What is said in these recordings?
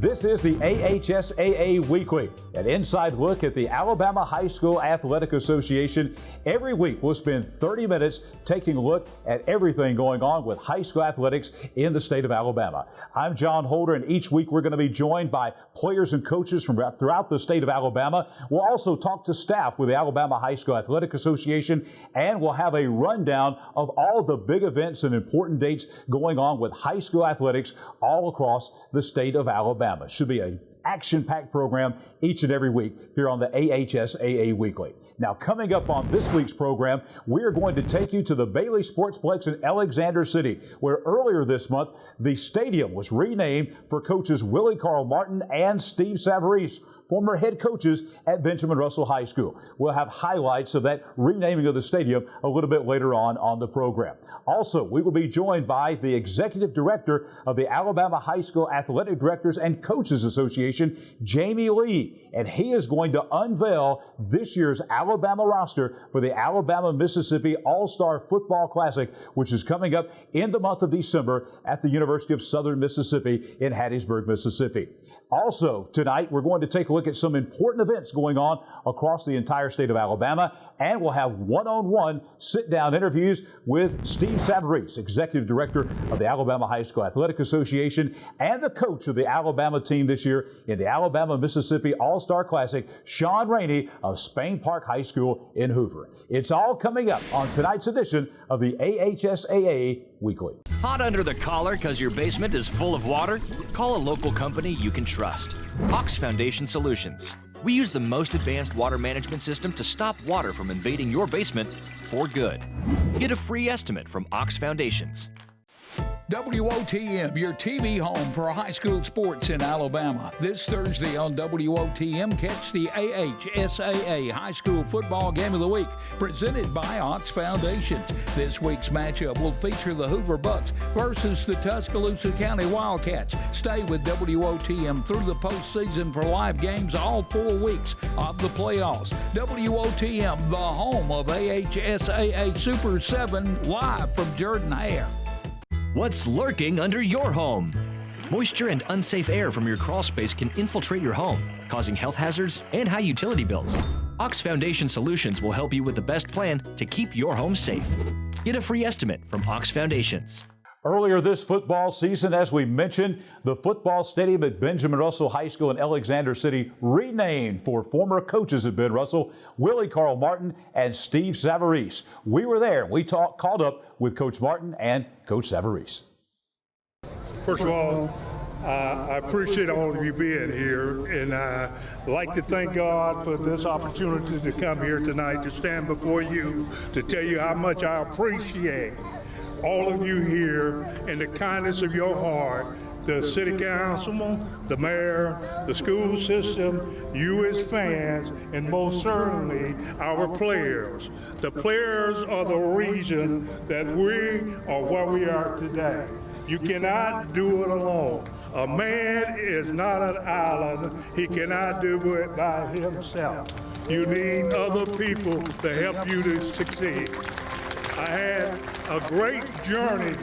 This is the AHSAA Weekly, an inside look at the Alabama High School Athletic Association. Every week we'll spend 30 minutes taking a look at everything going on with high school athletics in the state of Alabama. I'm John Holder, and each week we're going to be joined by players and coaches from throughout the state of Alabama. We'll also talk to staff with the Alabama High School Athletic Association, and we'll have a rundown of all the big events and important dates going on with high school athletics all across the state of Alabama. Should be an action-packed program each and every week here on the AHSAA Weekly. Now, coming up on this week's program, we're going to take you to the Bailey Sportsplex in Alexander City, where earlier this month, the stadium was renamed for coaches Willie Carl Martin and Steve Savarese, former head coaches at Benjamin Russell High School. We'll have highlights of that renaming of the stadium a little bit later on the program. Also, we will be joined by the executive director of the Alabama High School Athletic Directors and Coaches Association, Jamie Lee, and he is going to unveil this year's Alabama roster for the Alabama-Mississippi All-Star Football Classic, which is coming up in the month of December at the University of Southern Mississippi in Hattiesburg, Mississippi. Also, tonight, we're going to take a look at some important events going on across the entire state of Alabama, and we'll have one-on-one sit-down interviews with Steve Savarese, Executive Director of the Alabama High School Athletic Association and the coach of the Alabama team this year in the Alabama-Mississippi All-Star Classic, Sean Rainey of Spain Park High School in Hoover. It's all coming up on tonight's edition of the AHSAA Weekly. Hot under the collar because your basement is full of water? Call a local company you can trust. Ox Foundation Solutions. We use the most advanced water management system to stop water from invading your basement for good. Get a free estimate from Ox Foundations. WOTM, your TV home for high school sports in Alabama. This Thursday on WOTM, catch the AHSAA High School Football Game of the Week, presented by Ox Foundations. This week's matchup will feature the Hoover Bucks versus the Tuscaloosa County Wildcats. Stay with WOTM through the postseason for live games all 4 weeks of the playoffs. WOTM, the home of AHSAA Super 7, live from Jordan Hare. What's lurking under your home? Moisture and unsafe air from your crawl space can infiltrate your home, causing health hazards and high utility bills. Ox Foundation Solutions will help you with the best plan to keep your home safe. Get a free estimate from Ox Foundations. Earlier this football season, as we mentioned, the football stadium at Benjamin Russell High School in Alexander City renamed for former coaches at Ben Russell, Willie Carl Martin and Steve Savarese. We were there. We caught up with Coach Martin and Coach Savarese. First of all, I appreciate all of you being here, and I'd like to thank God for this opportunity to come here tonight to stand before you to tell you how much I appreciate all of you here and the kindness of your heart, the city councilman, the mayor, the school system, you as fans, and most certainly our players. The players are the reason that we are where we are today. You cannot do it alone. A man is not an island. He cannot do it by himself. You need other people to help you to succeed. I had a great journey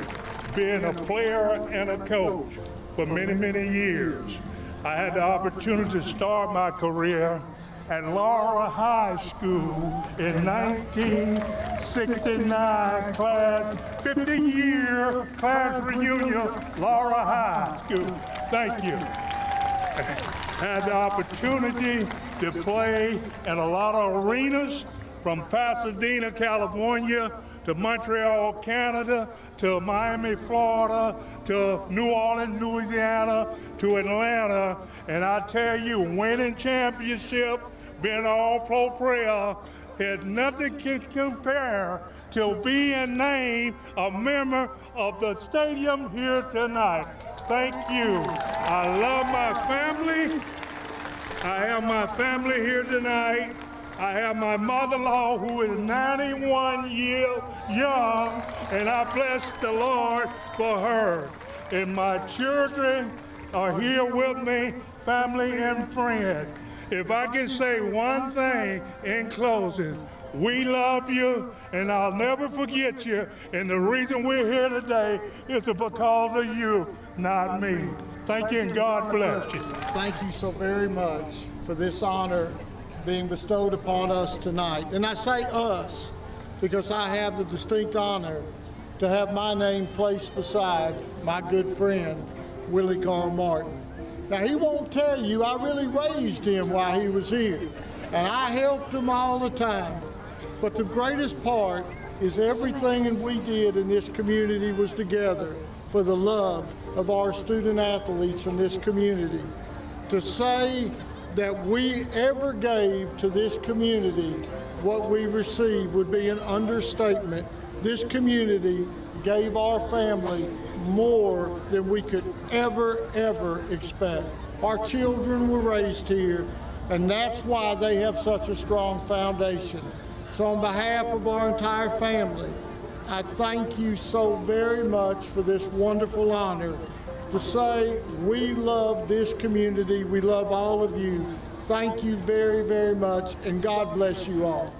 being a player and a coach for many, many years. I had the opportunity to start my career at Laura High School in 1969, 50-year class reunion, Laura High School. Thank you. Had the opportunity to play in a lot of arenas, from Pasadena, California, to Montreal, Canada, to Miami, Florida, to New Orleans, Louisiana, to Atlanta. And I tell you, winning championship, being an all-pro player, has nothing can compare to being named a member of the stadium here tonight. Thank you. I love my family. I have my family here tonight. I have my mother-in-law who is 91 years young, and I bless the Lord for her. And my children are here with me, family and friends. If I can say one thing in closing, we love you, and I'll never forget you. And the reason we're here today is because of you, not me. Thank you, and God bless you. Thank you so very much for this honor being bestowed upon us tonight. And I say us because I have the distinct honor to have my name placed beside my good friend, Willie Carl Martin. Now, he won't tell you I really raised him while he was here, and I helped him all the time. But the greatest part is everything that we did in this community was together for the love of our student athletes in this community. To say that we ever gave to this community what we received would be an understatement. This community gave our family more than we could ever expect. Our children were raised here, and that's why they have such a strong foundation. So on behalf of our entire family, I thank you so very much for this wonderful honor to say we love this community, we love all of you. Thank you very much, and God bless you all.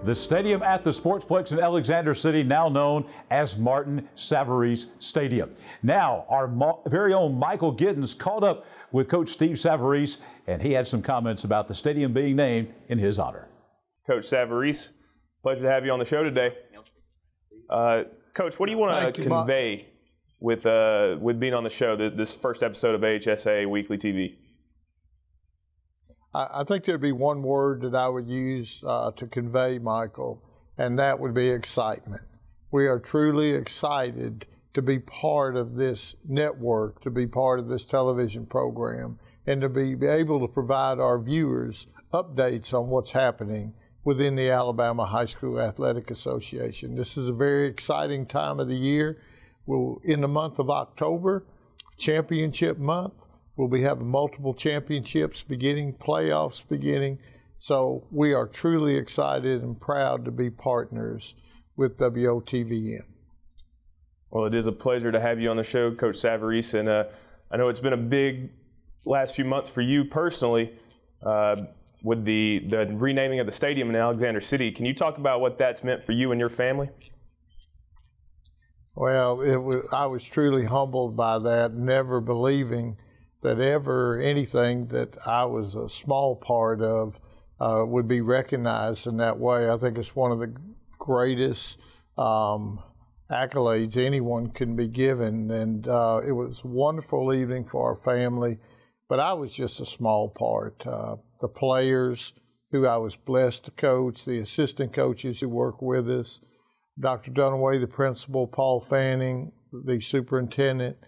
The stadium at the Sportsplex in Alexander City, now known as Martin Savarese Stadium. Now, our very own Michael Giddens caught up with Coach Steve Savarese, and he had some comments about the stadium being named in his honor. Coach Savarese, pleasure to have you on the show today. Coach, what do you want to convey with being on the show, this first episode of AHSAA Weekly TV? I think there'd be one word that I would use to convey, Michael, and that would be excitement. We are truly excited to be part of this network, to be part of this television program, and to be able to provide our viewers updates on what's happening within the Alabama High School Athletic Association. This is a very exciting time of the year. In the month of October, championship month, we'll be having multiple championships beginning, playoffs beginning. So we are truly excited and proud to be partners with WOTVM. Well, it is a pleasure to have you on the show, Coach Savarese, and I know it's been a big last few months for you personally with the renaming of the stadium in Alexander City. Can you talk about what that's meant for you and your family? Well, I was truly humbled by that, never believing that ever anything that I was a small part of would be recognized in that way. I think it's one of the greatest accolades anyone can be given, and it was a wonderful evening for our family, but I was just a small part. The players who I was blessed to coach, the assistant coaches who work with us, Dr. Dunaway, the principal, Paul Fanning, the superintendent,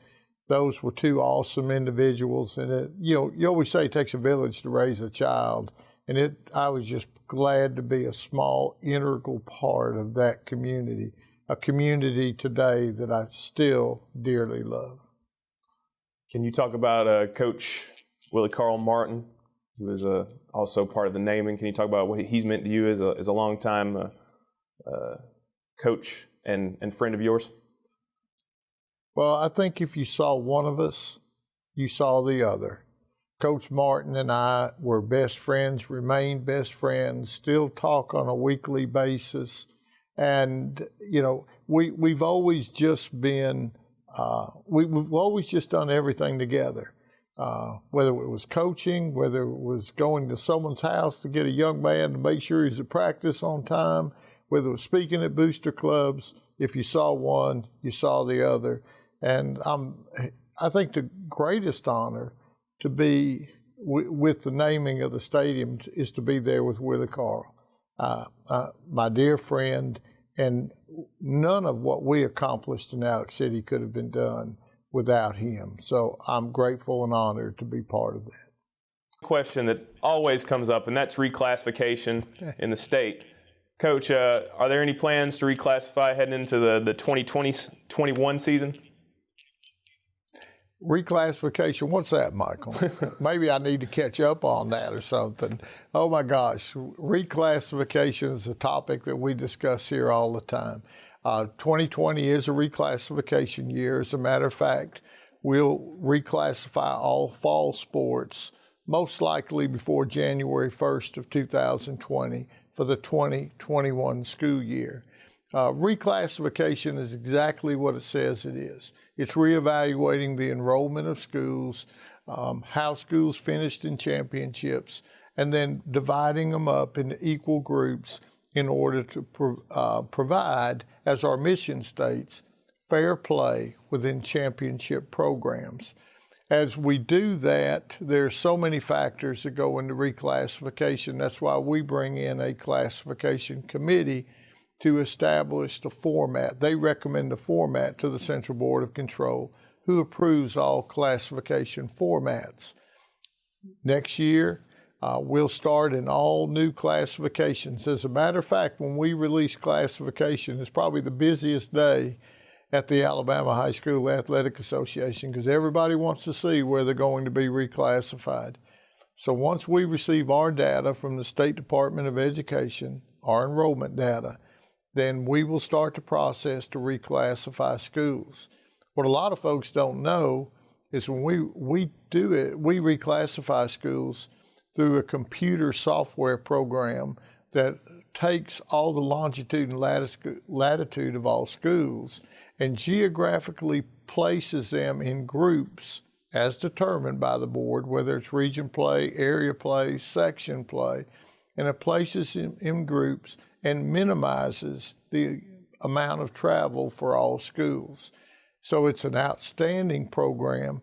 those were two awesome individuals. And you always say it takes a village to raise a child. And I was just glad to be a small, integral part of that community, a community today that I still dearly love. Can you talk about Coach Willie Carl Martin, who is also part of the naming? Can you talk about what he's meant to you as a longtime coach and friend of yours? Well, I think if you saw one of us, you saw the other. Coach Martin and I were best friends, remain best friends, still talk on a weekly basis. And, we've always just been, we've always just done everything together. Whether it was coaching, whether it was going to someone's house to get a young man to make sure he's at practice on time, whether it was speaking at booster clubs, if you saw one, you saw the other. And I think the greatest honor to be with the naming of the stadium is to be there with Willie Carl, my dear friend, and none of what we accomplished in Alex City could have been done without him. So I'm grateful and honored to be part of that. Question that always comes up, and that's reclassification in the state. Coach, are there any plans to reclassify heading into the 2020-21 season? Reclassification, what's that, Michael? Maybe I need to catch up on that or something. Oh my gosh, reclassification is a topic that we discuss here all the time. 2020 is a reclassification year. As a matter of fact, we'll reclassify all fall sports most likely before January 1st of 2020 for the 2021 school year. Reclassification is exactly what it says it is. It's reevaluating the enrollment of schools, how schools finished in championships, and then dividing them up into equal groups in order to provide, as our mission states, fair play within championship programs. As we do that, there's so many factors that go into reclassification. That's why we bring in a classification committee to establish the format. They recommend the format to the Central Board of Control, who approves all classification formats. Next year, we'll start in all new classifications. As a matter of fact, when we release classification, it's probably the busiest day at the Alabama High School Athletic Association because everybody wants to see where they're going to be reclassified. So once we receive our data from the State Department of Education, our enrollment data, then we will start the process to reclassify schools. What a lot of folks don't know is when we do it, we reclassify schools through a computer software program that takes all the longitude and latitude of all schools and geographically places them in groups as determined by the board, whether it's region play, area play, section play, and it places them in groups and minimizes the amount of travel for all schools. So it's an outstanding program.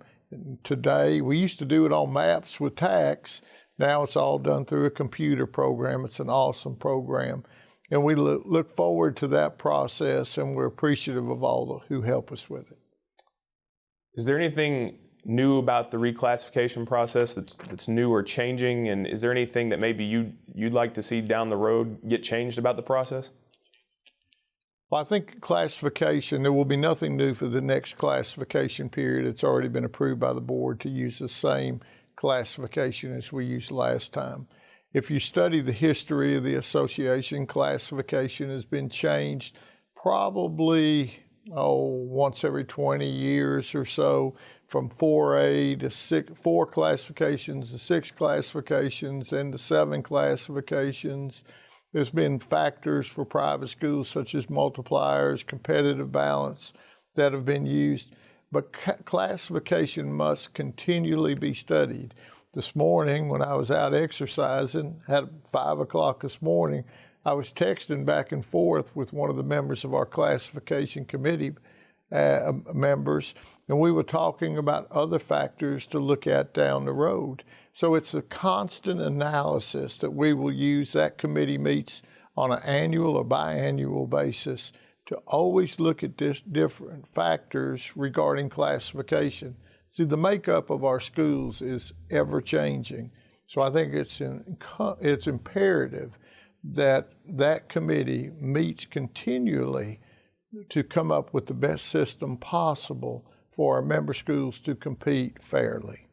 Today, we used to do it on maps with tax. Now it's all done through a computer program. It's an awesome program. And we look forward to that process, and we're appreciative of all who help us with it. Is there anything new about the reclassification process that's new or changing? And is there anything that maybe you'd like to see down the road get changed about the process? Well, I think classification, there will be nothing new for the next classification period. It's already been approved by the board to use the same classification as we used last time. If you study the history of the association, classification has been changed probably once every 20 years or so, from 4A to 4 classifications to 6 classifications and to 7 classifications. There's been factors for private schools such as multipliers, competitive balance that have been used, but classification must continually be studied. This morning when I was out exercising at 5 o'clock this morning, I was texting back and forth with one of the members of our classification committee members, and we were talking about other factors to look at down the road. So it's a constant analysis that we will use. That committee meets on an annual or biannual basis to always look at different factors regarding classification. See, the makeup of our schools is ever changing. So I think it's imperative that that committee meets continually to come up with the best system possible for our member schools to compete fairly.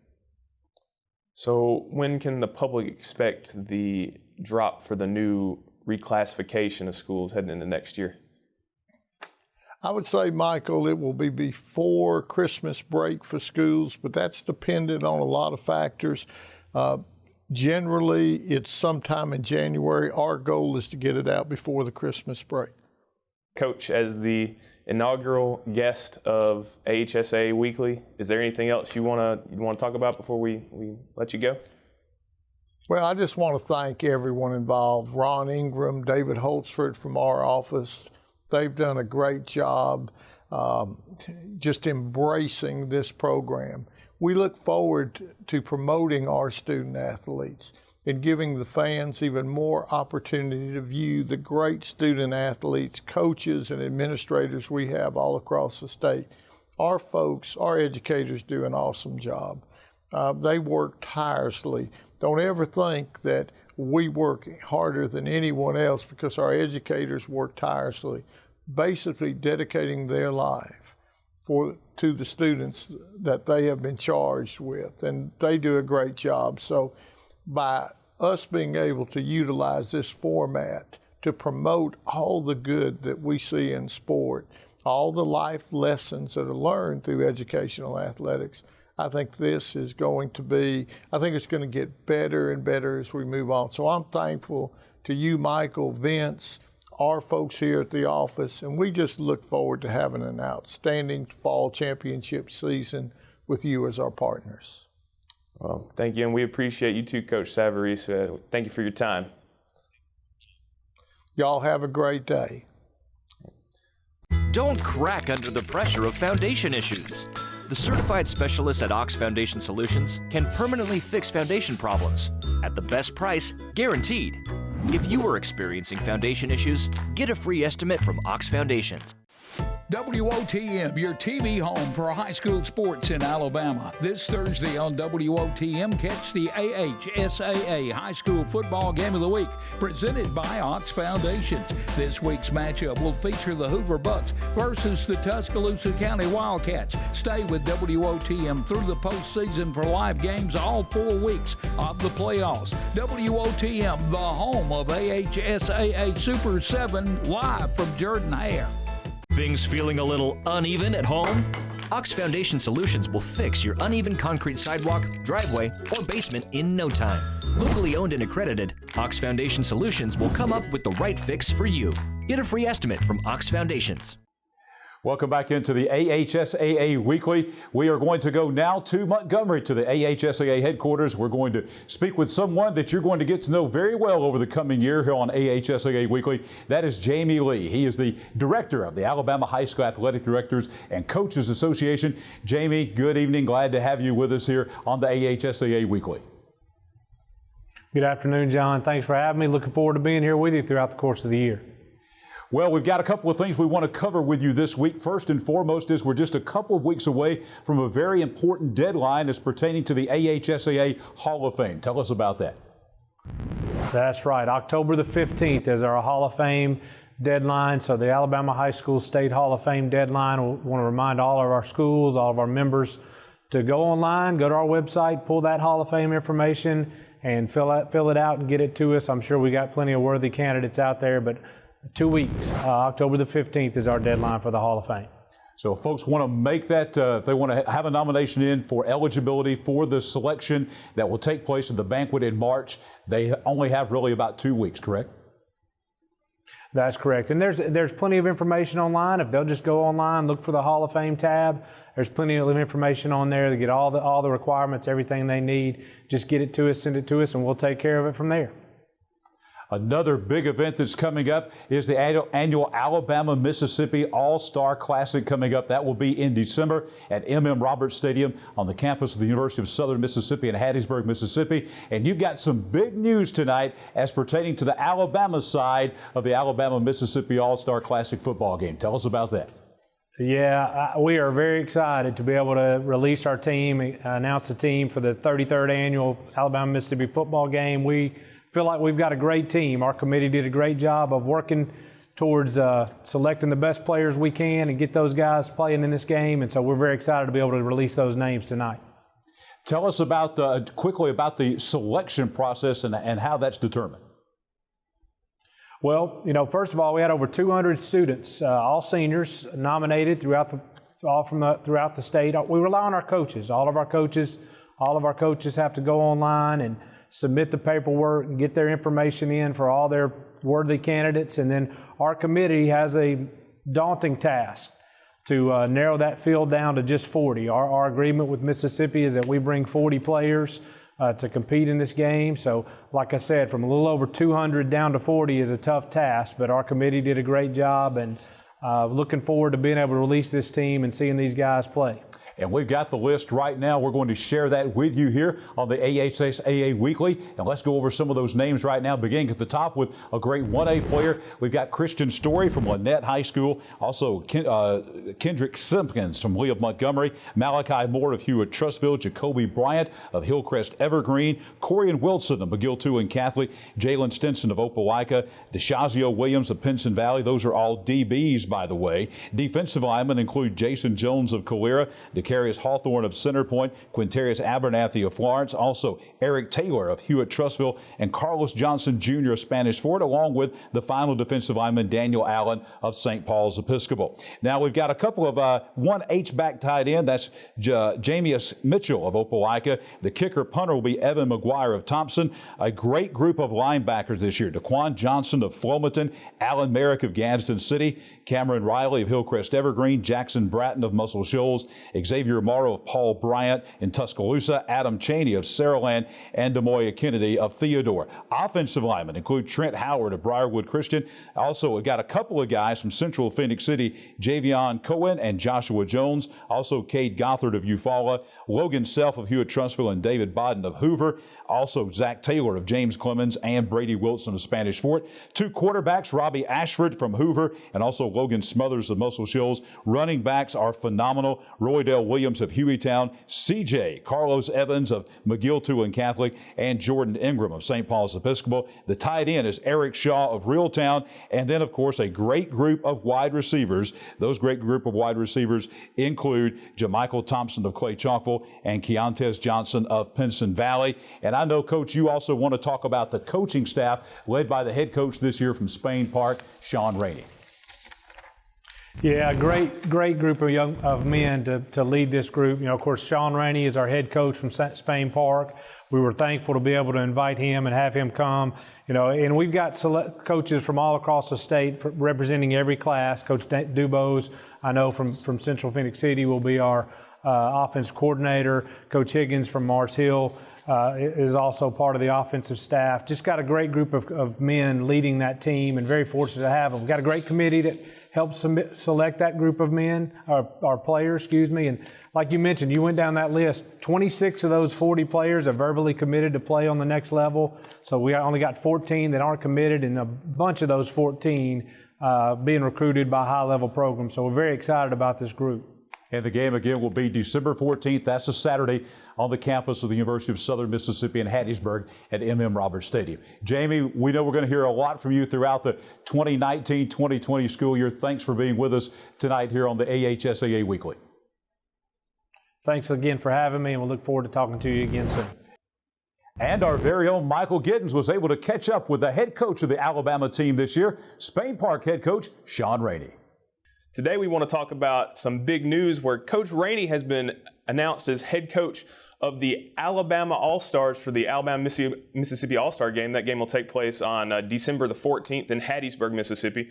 So when can the public expect the drop for the new reclassification of schools heading into next year? I would say, Michael, it will be before Christmas break for schools, but that's dependent on a lot of factors. Generally, it's sometime in January. Our goal is to get it out before the Christmas break. Coach, as the inaugural guest of AHSAA Weekly, is there anything else you want to talk about before we let you go? Well, I just want to thank everyone involved. Ron Ingram, David Holtzford from our office. They've done a great job just embracing this program. We look forward to promoting our student athletes and giving the fans even more opportunity to view the great student athletes, coaches, and administrators we have all across the state. Our folks, our educators do an awesome job. They work tirelessly. Don't ever think that we work harder than anyone else, because our educators work tirelessly, basically dedicating their life to the students that they have been charged with, and they do a great job. So by us being able to utilize this format to promote all the good that we see in sport, all the life lessons that are learned through educational athletics, I think this is going to be, I think it's going to get better and better as we move on. So I'm thankful to you, Michael, Vince, our folks here at the office, and we just look forward to having an outstanding fall championship season with you as our partners. Well, thank you, and we appreciate you too, Coach Savarese. Thank you for your time. Y'all have a great day. Don't crack under the pressure of foundation issues. The certified specialists at AHSAA Foundation Solutions can permanently fix foundation problems at the best price, guaranteed. If you are experiencing foundation issues, get a free estimate from AHSAA Foundations. WOTM, your TV home for high school sports in Alabama. This Thursday on WOTM, catch the AHSAA High School Football Game of the Week, presented by AHSAA Foundations. This week's matchup will feature the Hoover Bucks versus the Tuscaloosa County Wildcats. Stay with WOTM through the postseason for live games all 4 weeks of the playoffs. WOTM, the home of AHSAA Super 7, live from Jordan-Hare. Things feeling a little uneven at home? AHSAA Foundation Solutions will fix your uneven concrete sidewalk, driveway, or basement in no time. Locally owned and accredited, AHSAA Foundation Solutions will come up with the right fix for you. Get a free estimate from AHSAA Foundations. Welcome back into the AHSAA Weekly. We are going to go now to Montgomery, to the AHSAA headquarters. We're going to speak with someone that you're going to get to know very well over the coming year here on AHSAA Weekly. That is Jamie Lee. He is the director of the Alabama High School Athletic Directors and Coaches Association. Jamie, good evening. Glad to have you with us here on the AHSAA Weekly. Good afternoon, John. Thanks for having me. Looking forward to being here with you throughout the course of the year. Well, we've got a couple of things we want to cover with you this week. First and foremost is we're just a couple of weeks away from a very important deadline as pertaining to the AHSAA Hall of Fame. Tell us about that. That's right. October the 15th is our Hall of Fame deadline. So the Alabama High School State Hall of Fame deadline. We want to remind all of our schools, all of our members to go online, go to our website, pull that Hall of Fame information and fill it out and get it to us. I'm sure we got plenty of worthy candidates out there, but 2 weeks, October the 15th is our deadline for the Hall of Fame. So if folks want to make that, if they want to have a nomination in for eligibility for the selection that will take place at the banquet in March, they only have really about 2 weeks, correct? That's correct. And there's plenty of information online. If they'll just go online, look for the Hall of Fame tab, there's plenty of information on there to get all the requirements, everything they need. Just get it to us, send it to us, and we'll take care of it from there. Another big event that's coming up is the annual Alabama-Mississippi All-Star Classic coming up. That will be in December at M.M. Roberts Stadium on the campus of the University of Southern Mississippi in Hattiesburg, Mississippi. And you've got some big news tonight as pertaining to the Alabama side of the Alabama-Mississippi All-Star Classic football game. Tell us about that. Yeah, we are very excited to be able to release our team, announce the team for the 33rd annual Alabama-Mississippi football game. We feel like we've got a great team. Our committee did a great job of working towards selecting the best players we can and get those guys playing in this game. And so we're very excited to be able to release those names tonight. Tell us about quickly about the selection process and how that's determined. Well, first of all, we had over 200 students, all seniors, nominated throughout the state. We rely on our coaches. All of our coaches have to go online and submit the paperwork and get their information in for all their worthy candidates. And then our committee has a daunting task to narrow that field down to just 40. Our agreement with Mississippi is that we bring 40 players to compete in this game. So like I said, from a little over 200 down to 40 is a tough task, but our committee did a great job, and looking forward to being able to release this team and seeing these guys play. And we've got the list right now. We're going to share that with you here on the AHSAA Weekly. And let's go over some of those names right now, beginning at the top with a great 1A player. We've got Christian Story from Lynette High School. Also, Kendrick Simpkins from Lee of Montgomery. Malachi Moore of Hewitt Trustville. Jacoby Bryant of Hillcrest Evergreen. Corian Wilson of McGill II and Catholic. Jalen Stinson of Opelika. DeShazio Williams of Pinson Valley. Those are all DBs, by the way. Defensive linemen include Jason Jones of Calera. Jacarius Hawthorne of Center Point, Quintarius Abernathy of Florence, also Eric Taylor of Hewitt-Trussville, and Carlos Johnson Jr. of Spanish Fort, along with the final defensive lineman Daniel Allen of St. Paul's Episcopal. Now we've got a couple of one H-back tight end. That's Jamius Mitchell of Opelika. The kicker punter will be Evan McGuire of Thompson. A great group of linebackers this year. Daquan Johnson of Flomaton, Alan Merrick of Gadsden City, Cameron Riley of Hillcrest Evergreen, Jackson Bratton of Muscle Shoals, Xavier Morrow of Paul Bryant in Tuscaloosa, Adam Cheney of Saraland, and Demoya Kennedy of Theodore. Offensive linemen include Trent Howard of Briarwood Christian. Also, we got a couple of guys from Central Phoenix City, Javion Cohen and Joshua Jones. Also, Cade Gothard of Eufaula, Logan Self of Hewitt-Trussville, and David Bodden of Hoover. Also, Zach Taylor of James Clemens and Brady Wilson of Spanish Fort. Two quarterbacks, Robbie Ashford from Hoover and also Logan Smothers of Muscle Shoals. Running backs are phenomenal. Roydell Williams of Hueytown, CJ Carlos Evans of McGill Tulane Catholic, and Jordan Ingram of St. Paul's Episcopal. The tight end is Eric Shaw of Reeltown. And then, of course, a great group of wide receivers. Those great group of wide receivers include Jamichael Thompson of Clay Chalkville and Keontes Johnson of Pinson Valley. And I know, Coach, you also want to talk about the coaching staff led by the head coach this year from Spain Park, Sean Rainey. Yeah, great group of men to lead this group. You know, of course, Sean Rainey is our head coach from Spain Park. We were thankful to be able to invite him and have him come. You know, and we've got coaches from all across the state representing every class. Coach Dubose, I know from Central Phoenix City, will be our offensive coordinator. Coach Higgins from Mars Hill is also part of the offensive staff. Just got a great group of men leading that team, and very fortunate to have them. We've got a great committee that helps select that group of men, our players, and like you mentioned, you went down that list. 26 of those 40 players are verbally committed to play on the next level. So we only got 14 that aren't committed, and a bunch of those 14 being recruited by high-level programs. So we're very excited about this group. And the game again will be December 14th. That's a Saturday on the campus of the University of Southern Mississippi in Hattiesburg at M.M. Roberts Stadium. Jamie, we know we're going to hear a lot from you throughout the 2019-2020 school year. Thanks for being with us tonight here on the AHSAA Weekly. Thanks again for having me, and we'll look forward to talking to you again soon. And our very own Michael Giddens was able to catch up with the head coach of the Alabama team this year, Spain Park head coach Sean Rainey. Today we want to talk about some big news where Coach Rainey has been announced as head coach of the Alabama All-Stars for the Alabama-Mississippi All-Star game. That game will take place on December the 14th in Hattiesburg, Mississippi.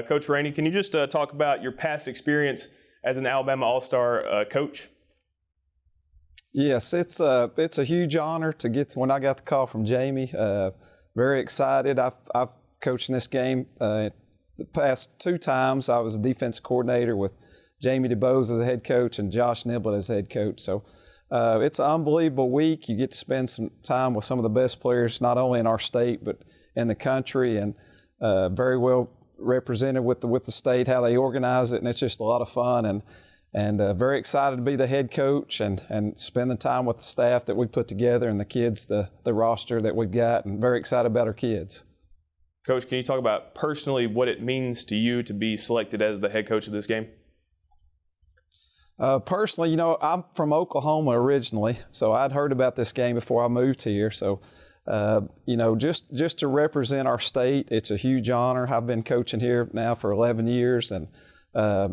Coach Rainey, can you just talk about your past experience as an Alabama All-Star coach? Yes, it's a huge honor to get when I got the call from Jamie. Very excited. I've coached in this game the past 2 times. I was a defensive coordinator with Jamie DeBose as a head coach and Josh Niblett as head coach. So it's an unbelievable week. You get to spend some time with some of the best players, not only in our state but in the country, and very well represented with the state, how they organize it, and it's just a lot of fun. And very excited to be the head coach and spend the time with the staff that we put together and the kids, the roster that we've got, and very excited about our kids. Coach, can you talk about personally what it means to you to be selected as the head coach of this game? Personally, you know, I'm from Oklahoma originally, so I'd heard about this game before I moved here. So, you know, just to represent our state, it's a huge honor. I've been coaching here now for 11 years, and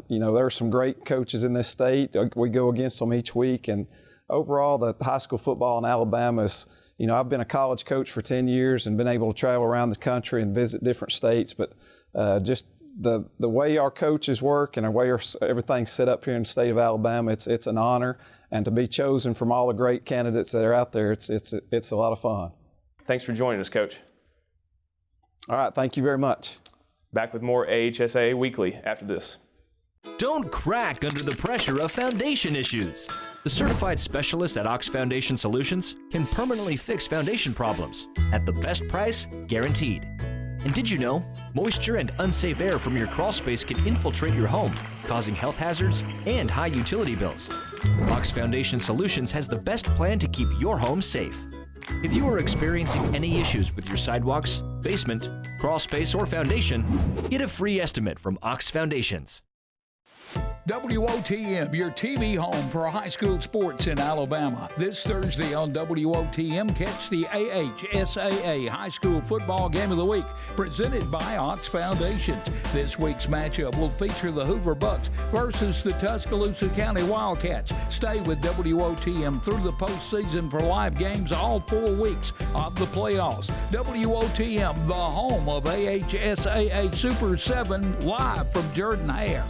you know, there are some great coaches in this state. We go against them each week, and overall, the high school football in Alabama is, you know, I've been a college coach for 10 years and been able to travel around the country and visit different states, but just the way our coaches work and the way everything's set up here in the state of Alabama, it's an honor, and to be chosen from all the great candidates that are out there, it's a lot of fun. Thanks for joining us, Coach. All right, thank you very much. Back with more AHSAA Weekly after this. Don't crack under the pressure of foundation issues. The certified specialists at Ox Foundation Solutions can permanently fix foundation problems at the best price guaranteed. And did you know, moisture and unsafe air from your crawl space can infiltrate your home, causing health hazards and high utility bills. Ox Foundation Solutions has the best plan to keep your home safe. If you are experiencing any issues with your sidewalks, basement, crawl space, or foundation, get a free estimate from Ox Foundations. WOTM, your TV home for high school sports in Alabama. This Thursday on WOTM, catch the AHSAA High School Football Game of the Week, presented by AHSAA Foundations. This week's matchup will feature the Hoover Bucks versus the Tuscaloosa County Wildcats. Stay with WOTM through the postseason for live games all 4 weeks of the playoffs. WOTM, the home of AHSAA Super 7, live from Jordan-Hare.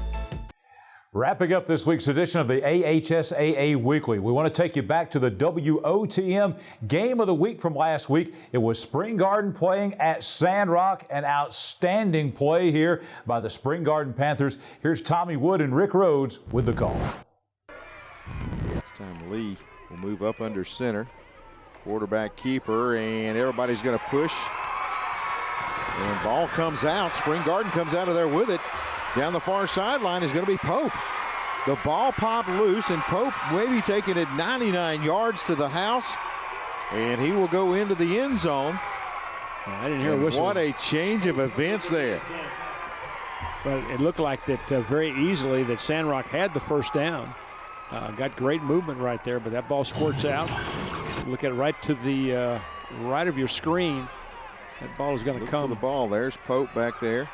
Wrapping up this week's edition of the AHSAA Weekly, we want to take you back to the WOTM Game of the Week from last week. It was Spring Garden playing at Sandrock. An outstanding play here by the Spring Garden Panthers. Here's Tommy Wood and Rick Rhodes with the call. This time Lee will move up under center. Quarterback keeper, and everybody's going to push. And ball comes out. Spring Garden comes out of there with it. Down the far sideline is going to be Pope. The ball popped loose, and Pope maybe taking it 99 yards to the house, and he will go into the end zone. I didn't hear a whistle. What a change of events there. But it looked like that very easily that Sandrock had the first down. Got great movement right there, but that ball squirts out. Look at it right to the right of your screen. That ball is going to come. For the ball. There's Pope back there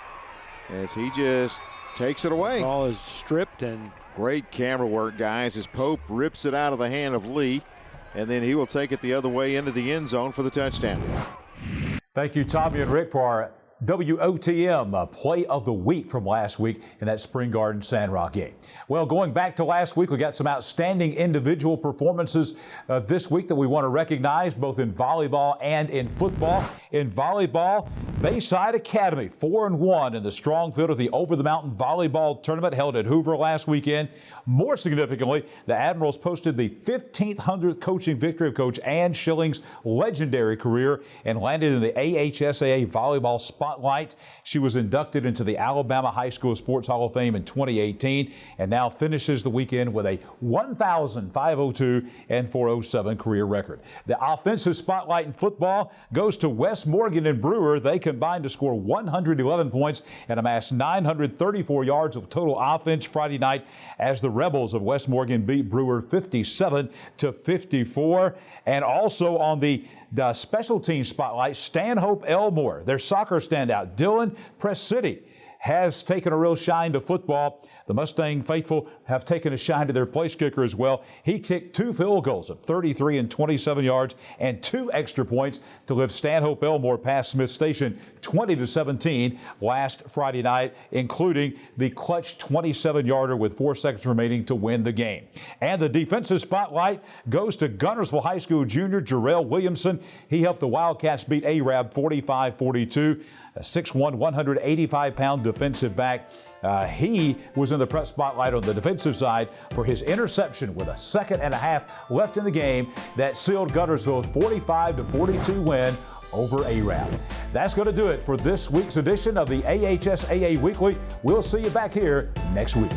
as he just takes it away. The ball is stripped, and great camera work, guys, as Pope rips it out of the hand of Lee, and then he will take it the other way into the end zone for the touchdown. Thank you, Tommy and Rick, for our WOTM play of the week from last week in that Spring Garden Sandrock game. Well, going back to last week, we got some outstanding individual performances this week that we want to recognize, both in volleyball and in football. In volleyball, Bayside Academy 4-1 in the strong field of the Over the Mountain Volleyball Tournament held at Hoover last weekend. More significantly, the Admirals posted the 1,500th coaching victory of Coach Ann Schilling's legendary career and landed in the AHSAA Volleyball Spotlight. She was inducted into the Alabama High School Sports Hall of Fame in 2018 and now finishes the weekend with a 1,502 and 407 career record. The offensive spotlight in football goes to West Morgan and Brewer. They combined to score 111 points and amass 934 yards of total offense Friday night as the Rebels of West Morgan beat Brewer 57-54. And also on the special team spotlight, Stanhope Elmore, their soccer standout, Dylan Press-City, has taken a real shine to football. The Mustang faithful have taken a shine to their place kicker as well. He kicked 2 field goals of 33 and 27 yards and 2 extra points to lift Stanhope Elmore past Smith Station 20-17 last Friday night, including the clutch 27-yarder with 4 seconds remaining to win the game. And the defensive spotlight goes to Gunnersville High School junior Jarrell Williamson. He helped the Wildcats beat Arab 45-42. A 6'1", 185-pound defensive back. He was in the press spotlight on the defensive side for his interception with a second and a half left in the game that sealed Gunnersville's 45-42 win over Arab. That's going to do it for this week's edition of the AHSAA Weekly. We'll see you back here next week.